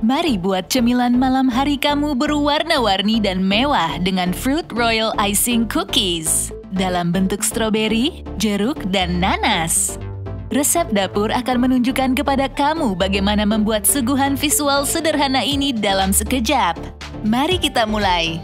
Mari buat cemilan malam hari kamu berwarna-warni dan mewah dengan Fruit Royal Icing Cookies dalam bentuk stroberi, jeruk, dan nanas. Resep dapur akan menunjukkan kepada kamu bagaimana membuat suguhan visual sederhana ini dalam sekejap. Mari kita mulai.